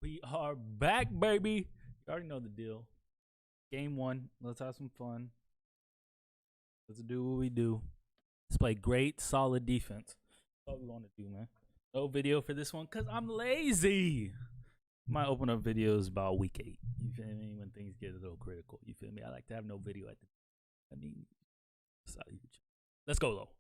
We are back, baby. You already know the deal. Game one. Let's have some fun. Let's do what we do. Let's play great, solid defense. That's all we want to do, man. No video for this one because I'm lazy. Might open up videos about week 8. You feel me? When things get a little critical. You feel me? I like to have no video at the. I mean, it's not huge. Let's go though.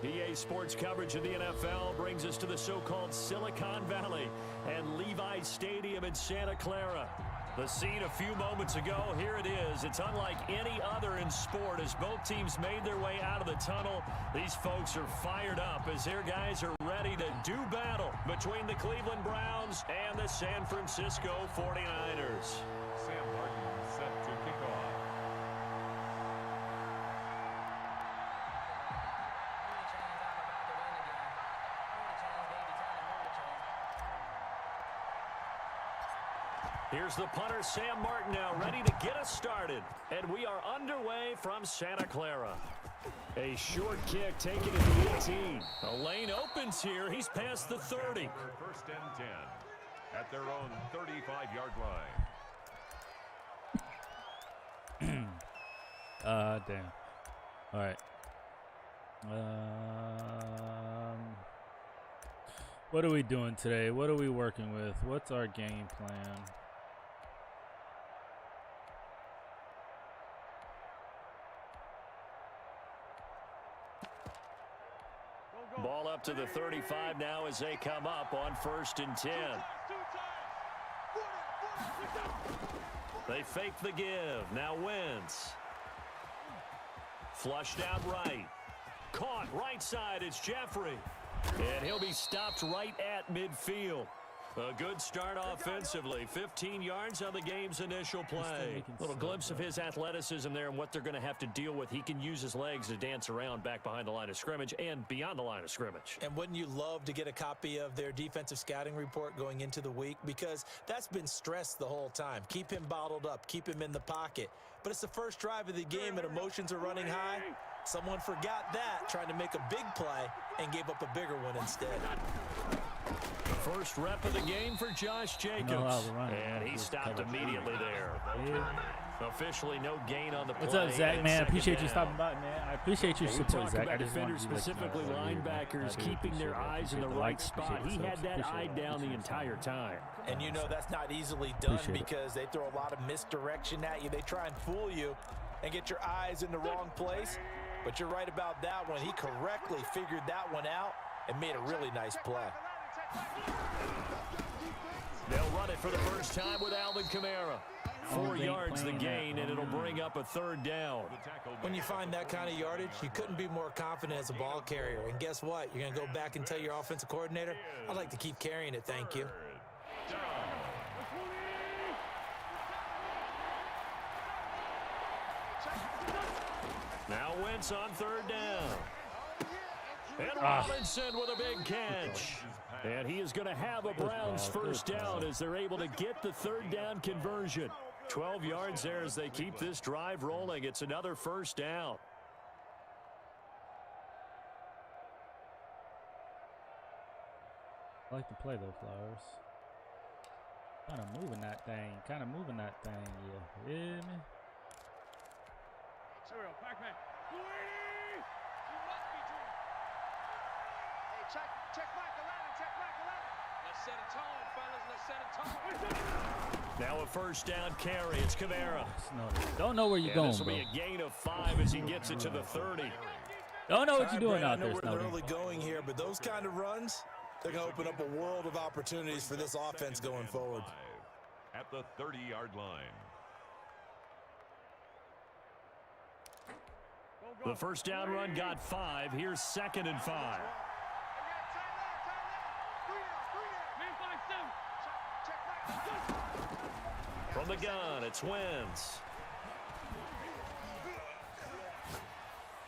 EA Sports coverage of the NFL brings us to the so-called Silicon Valley and Levi's Stadium in Santa Clara. The scene a few moments ago, here it is. It's unlike any other in sport as both teams made their way out of the tunnel. These folks are fired up as their guys are ready to do battle between the Cleveland Browns and the San Francisco 49ers. Sam Martin set to kick off. Here's the punter, Sam Martin, now ready to get us started. And we are underway from Santa Clara. A short kick taken at the 18. A lane opens here. He's past the 30. First and 10 at their own 35-yard line. Damn. All right. What are we doing today? What are we working with? What's our game plan? Ball up to the 35 now as they come up on 1st and 10. They fake the give. Now Wentz. Flushed out right. Caught right side. It's Jeffrey. And he'll be stopped right at midfield. A good start offensively. 15 yards on the game's initial play. Little glimpse of his athleticism there and what they're going to have to deal with. He can use his legs to dance around back behind the line of scrimmage and beyond the line of scrimmage. And wouldn't you love to get a copy of their defensive scouting report going into the week? Because that's been stressed the whole time. Keep him bottled up. Keep him in the pocket. But it's the first drive of the game and emotions are running high. Someone forgot that, trying to make a big play and gave up a bigger one instead. First rep of the game for Josh Jacobs. And he stopped immediately there. Officially no gain on the play. What's up, Zach, man? I appreciate you stopping by, man. I appreciate your support, Zach. I just defenders, specifically linebackers, keeping their eyes in the right spot. He had that eye down the entire time. And you know that's not easily done because they throw a lot of misdirection at you. They try and fool you and get your eyes in the wrong place. But you're right about that one. He correctly figured that one out and made a really nice play. They'll run it for the first time with Alvin Kamara. 4 yards the gain, and it'll bring up a 3rd down. When you find that kind of yardage, you couldn't be more confident as a ball carrier. And guess what? You're going to go back and tell your offensive coordinator, I'd like to keep carrying it, thank you. Now Wentz on 3rd down. And Robinson with a big catch. And he is going to have a Browns first down as they're able to get the 3rd down conversion. 12 yards there as they keep this drive rolling. It's another first down. I like to play though, Flowers. Kind of moving that thing. Yeah. Hear me? Now a first down carry. It's Kamara. Don't know where you're going, This will bro. be a gain of 5 as he gets it to the 30. Don't know what you're doing out I know there, where they're Snowden. really going here, but those kind of runs, they're going to open up a world of opportunities for this offense going forward. At the 30-yard line. The first down run got 5. Here's 2nd and 5. From the gun, it's Wentz.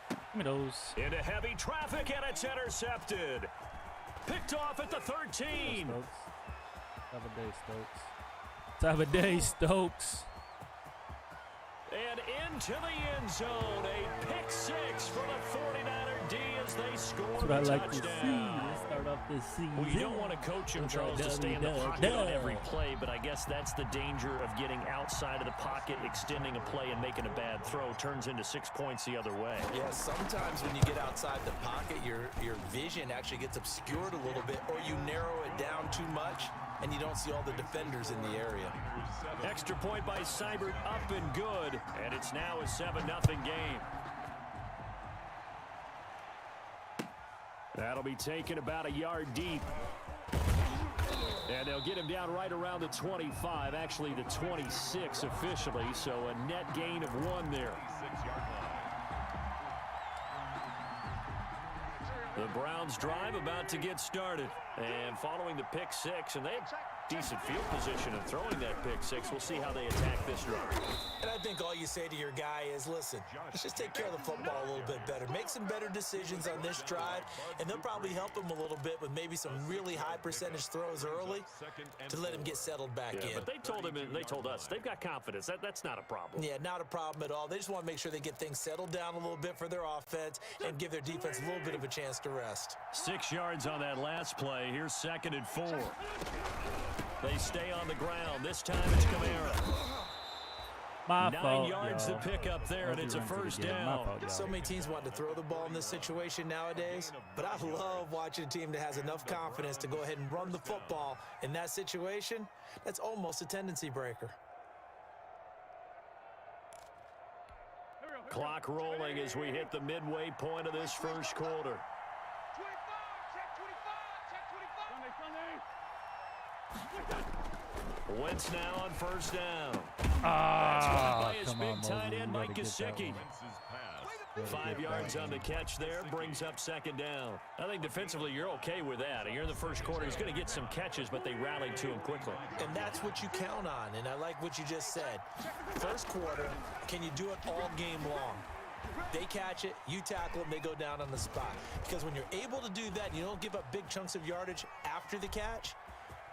Give me those. Into heavy traffic, and it's intercepted. Picked off at the 13. Have a day, Stokes. Have a day, Stokes. And into the end zone, a pick six for the 49er D as they score That's what I the like to see. touchdown. Let's start off this season. Well, you don't want to coach him, Charles, to stay in the pocket on every play, but I guess that's the danger of getting outside of the pocket, extending a play, and making a bad throw. Turns into 6 points the other way. Yeah, sometimes when you get outside the pocket, your vision actually gets obscured a little bit, or you narrow it down too much, and you don't see all the defenders in the area. Extra point by Seibert, up and good, and it's now a 7-0 game. That'll be taken about a yard deep. And they'll get him down right around the 25, actually the 26 officially, so a net gain of 1 there. The Browns drive about to get started. And following the pick six, and they have decent field position in throwing that pick six. We'll see how they attack this drive. And I think all you say to your guy is, listen, let's just take care of the football a little bit better. Make some better decisions on this drive, and they'll probably help him a little bit with maybe some really high percentage throws early to let him get settled back in. But they told him and they told us they've got confidence. That's not a problem. Yeah, not a problem at all. They just want to make sure they get things settled down a little bit for their offense and give their defense a little bit of a chance to rest. 6 yards on that last play. Here's 2nd and 4. They stay on the ground. This time it's Kamara. My 9 fault, yards to pick up there, and it's a first down. So many teams want to throw the ball in this situation nowadays, but I love watching a team that has enough confidence to go ahead and run the football in that situation. That's almost a tendency breaker. Clock rolling as we hit the midway point of this first quarter. Wentz now on first down. That's caught by his big tight end, Mike Gesicki. 5 yards on the catch there, brings up 2nd down. I think defensively you're okay with that. You're in the first quarter. He's going to get some catches, but they rallied to him quickly. And that's what you count on, and I like what you just said. First quarter, can you do it all game long? They catch it, you tackle them, they go down on the spot. Because when you're able to do that and you don't give up big chunks of yardage after the catch,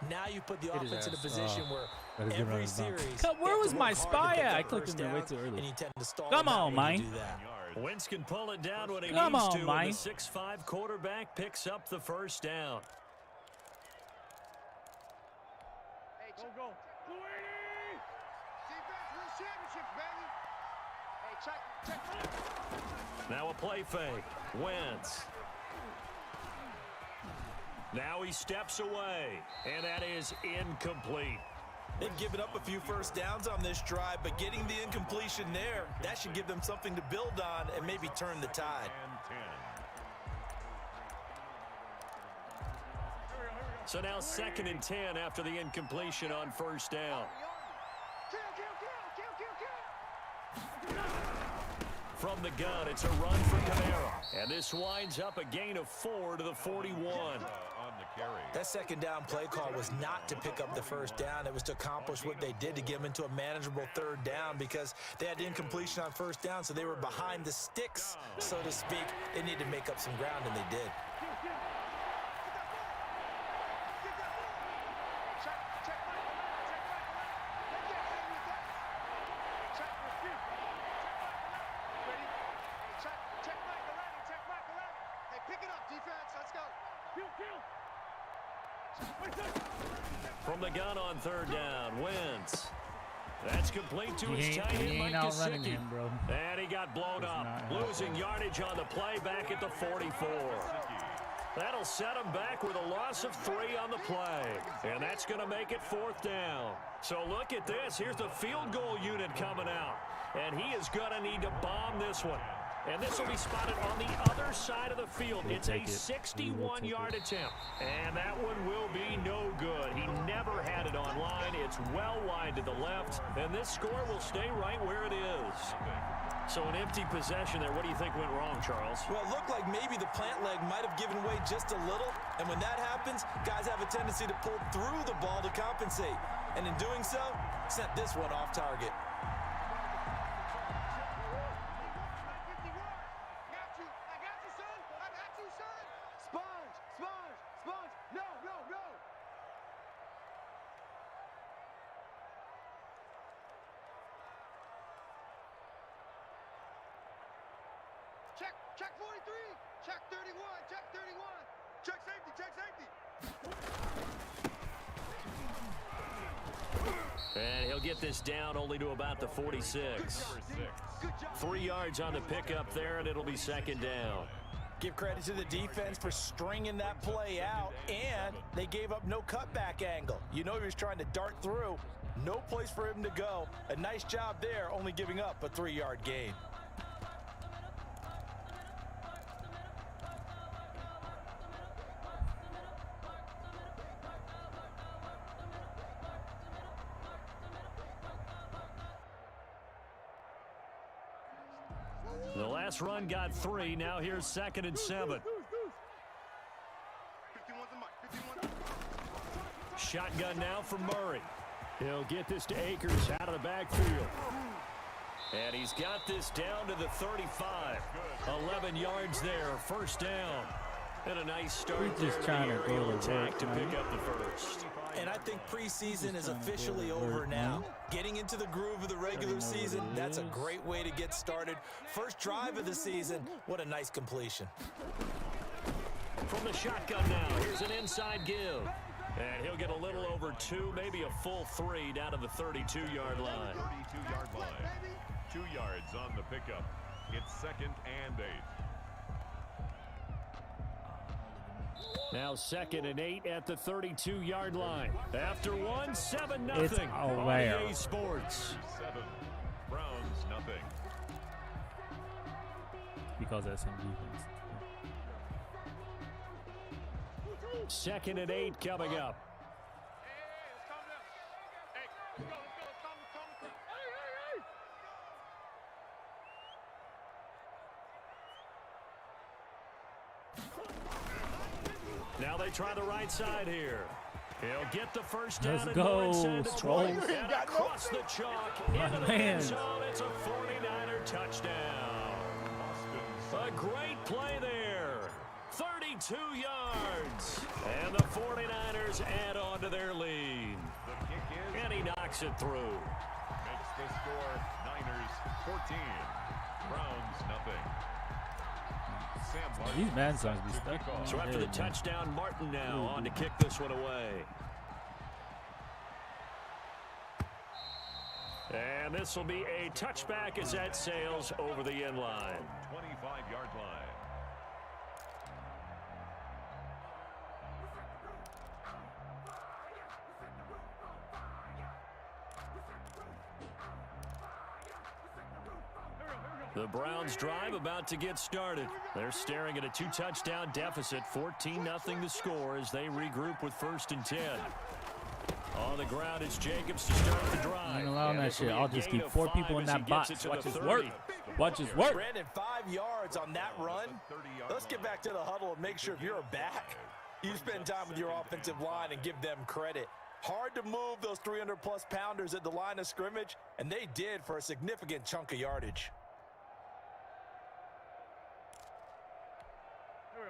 now you put the offense in a position where every series. Where was my spy at? I clicked in there way too early. And you tend to stall. Come on, Mike. Wentz can pull it down when he Come needs on, to. Mike. And the 6'5" quarterback picks up the first down. Hey, go. Defense wins championships, baby. Hey, check. Now a play fake. Wentz. Now he steps away, and that is incomplete. They've given up a few first downs on this drive, but getting the incompletion there, that should give them something to build on and maybe turn the tide. So now 2nd and 10 after the incompletion on first down. From the gun, it's a run for Kamara. And this winds up a gain of 4 to the 41. That 2nd down play call was not to pick up the first down. It was to accomplish what they did to get them into a manageable 3rd down because they had incompletion on first down, so they were behind the sticks, so to speak. They needed to make up some ground, and they did. From the gun on 3rd down, Wentz. That's complete to his tight end, Mike outrunning Gesicki. him, bro. And he got blown up, losing yardage on the play back at the 44. That'll set him back with a loss of 3 on the play. And that's going to make it 4th down. So look at this. Here's the field goal unit coming out. And he is going to need to bomb this one. And this will be spotted on the other side of the field. It's a 61-yard attempt. And that one will be no good. He never had it on line. It's well wide to the left. And this score will stay right where it is. So an empty possession there. What do you think went wrong, Charles? Well, it looked like maybe the plant leg might have given way just a little. And when that happens, guys have a tendency to pull through the ball to compensate. And in doing so, sent this one off target. Check 43. Check 31. Check 31. Check safety. Check safety. And he'll get this down only to about the 46. 3 yards on the pickup there, and it'll be second down. Give credit to the defense for stringing that play out, and they gave up no cutback angle. You know he was trying to dart through. No place for him to go. A nice job there, only giving up a 3-yard gain. The last run got 3. Now here's 2nd and 7. Shotgun now for Murray. He'll get this to Akers out of the backfield. And he's got this down to the 35. 11 yards there, first down. And a nice start there to the aerial attack to pick up the first. And I think preseason is officially over now. Getting into the groove of the regular season, that's a great way to get started. First drive of the season, what a nice completion. From the shotgun now, here's an inside give. And he'll get a little over 2, maybe a full 3 down to the 32-yard line. 32-yard line. 2 yards on the pickup. It's 2nd and 8. Now 2nd and 8 at the 32-yard line. After 1, 7-0. It's on EA Sports. 7. Browns nothing. Because that's some defense. 2nd and 8 coming up. Now they try the right side here. He'll get the first down. Let's go, inside the 20 Sproles. and across the chalk into the end zone. It's a 49er touchdown. A great play there. 32 yards. And the 49ers add on to their lead. The kick is. And he knocks it through. Makes the score Niners 14. Browns nothing. Sam Martin. These Madden songs be stuck on. So after the touchdown, Martin now on to kick this one away. And this will be a touchback as that sails over the end line. 25-yard line. The Browns drive about to get started. They're staring at a 2-touchdown deficit, 14-0 the score as they regroup with 1st and 10. On the ground is Jacobs to start the drive. I ain't allowing that shit. I'll just keep 4 people in that box. Watch this work. Watch this work. Brandon, 5 yards on that run. Let's get back to the huddle and make sure if you're a back, you spend time with your offensive line and give them credit. Hard to move those 300-plus pounders at the line of scrimmage, and they did for a significant chunk of yardage.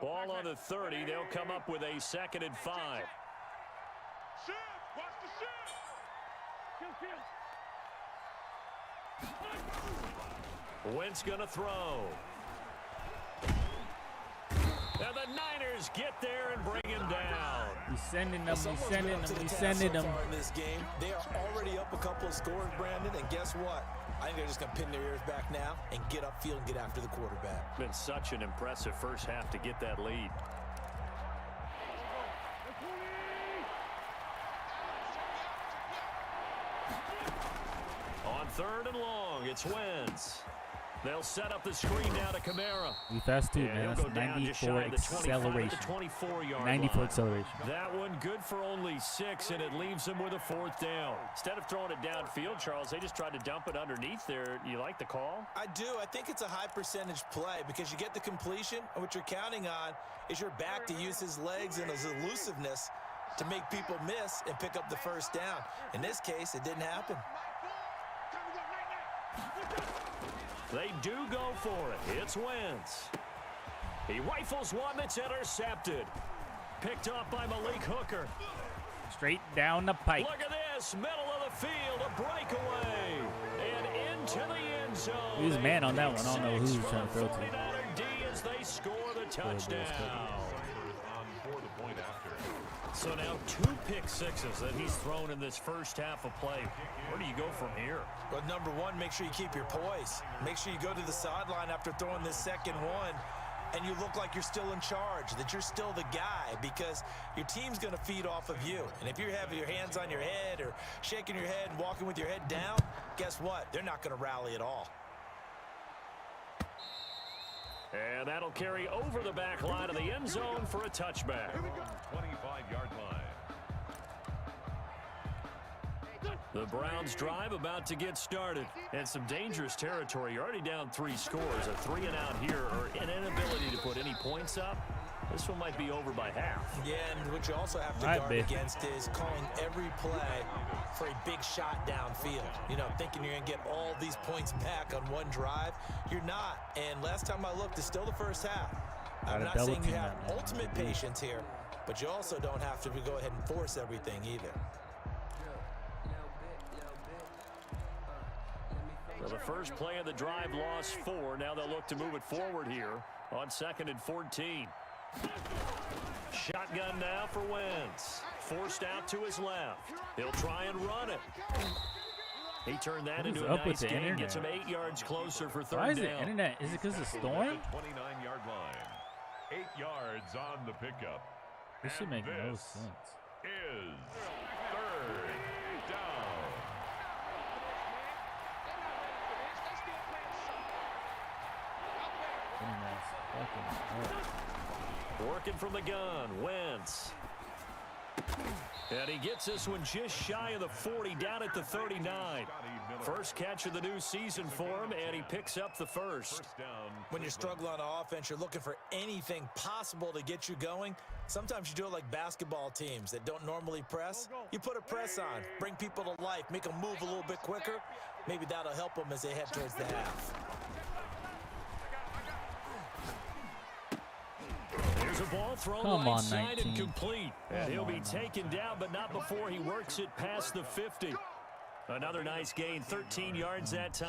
Ball on the 30. They'll come up with a 2nd and 5. Shift. Watch the shift. Wentz gonna throw. And the Niners get there and bring him down. He's sending them. He's Someone's sending been up to them. the He's task sending so them. far in this game. They are already up a couple of scores, Brandon, and guess what? I think they're just going to pin their ears back now and get upfield and get after the quarterback. Been such an impressive first half to get that lead. On 3rd and long, it's Wentz. They'll set up the screen down to Kamara. He fast too, And man. he'll go That's down just 94 shy of the 25 at the acceleration. 24-yard 94 line. acceleration. That one good for only 6, and it leaves them with a 4th down. Instead of throwing it downfield, Charles, they just tried to dump it underneath there. You like the call? I do. I think it's a high percentage play because you get the completion, and what you're counting on is your back to use his legs and his elusiveness to make people miss and pick up the first down. In this case, it didn't happen. They do go for it. It's Wentz. He rifles one that's intercepted. Picked up by Malik Hooker. Straight down the pipe. Look at this. Middle of the field. A breakaway. And into the end zone. He was man on that one. I don't know who he was trying to throw to. 49er D as score the touchdown. On for the point after. So now 2 pick-sixes that he's thrown in this first half of play. Where do you go from here? Well, number one, make sure you keep your poise. Make sure you go to the sideline after throwing this second one, and you look like you're still in charge, that you're still the guy, because your team's going to feed off of you. And if you're having your hands on your head or shaking your head and walking with your head down, guess what? They're not going to rally at all. And that'll carry over the back line of the end zone for a touchback. 25-yard line. The Browns drive about to get started. And some dangerous territory. You're already down 3 scores. A 3-and-out here, or an inability to put any points up. This one might be over by half. Yeah, and what you also have to guard against is calling every play for a big shot downfield. You know, thinking you're going to get all these points back on one drive. You're not. And last time I looked, it's still the first half. I'm not saying you have ultimate patience here, but you also don't have to go ahead and force everything either. So the first play of the drive lost 4. Now they'll look to move it forward here on 2nd and 14. Shotgun now for Wentz. Forced out to his left. He'll try and run it. He turned that into a nice gain. Gets him 8 yards closer for 3rd down. Why is it internet? Is it because of Storm? 29-yard line. 8 yards on the pickup. This should make no sense. Is 3rd down. Working from the gun, Wentz. And he gets this one just shy of the 40, down at the 39. First catch of the new season for him, and he picks up the first. When you're struggling on offense, you're looking for anything possible to get you going. Sometimes you do it like basketball teams that don't normally press. You put a press on, bring people to life, make them move a little bit quicker. Maybe that'll help them as they head towards the half. There's a ball thrown right side and complete. And he'll be taken down, but not before he works it past the 50. Another nice gain, 13 yards that time.